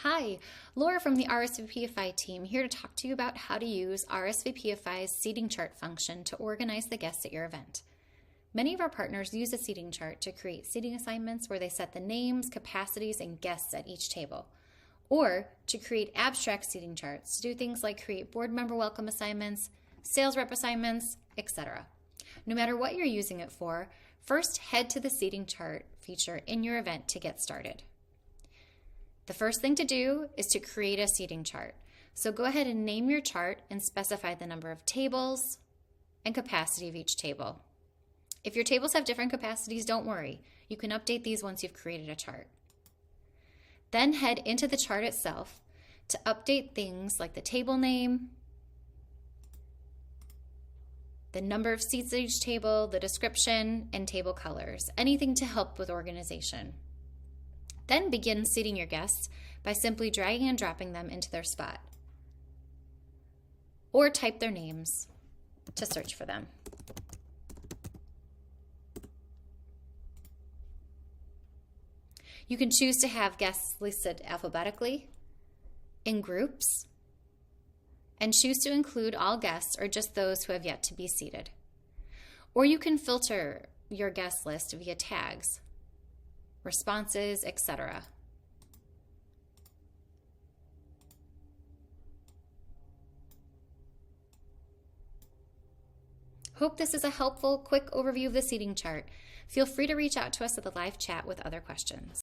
Hi, Laura from the RSVPify team here to talk to you about how to use RSVPify's seating chart function to organize the guests at your event. Many of our partners use a seating chart to create seating assignments where they set the names, capacities, and guests at each table, or to create abstract seating charts to do things like create board member welcome assignments, sales rep assignments, etc. No matter what you're using it for, first head to the seating chart feature in your event to get started. The first thing to do is to create a seating chart. So go ahead and name your chart and specify the number of tables and capacity of each table. If your tables have different capacities, don't worry. You can update these once you've created a chart. Then head into the chart itself to update things like the table name, the number of seats at each table, the description, and table colors, anything to help with organization. Then begin seating your guests by simply dragging and dropping them into their spot. Or type their names to search for them. You can choose to have guests listed alphabetically, in groups, and choose to include all guests or just those who have yet to be seated. Or you can filter your guest list via tags, responses, etc. Hope this is a helpful, quick overview of the seating chart. Feel free to reach out to us at the live chat with other questions.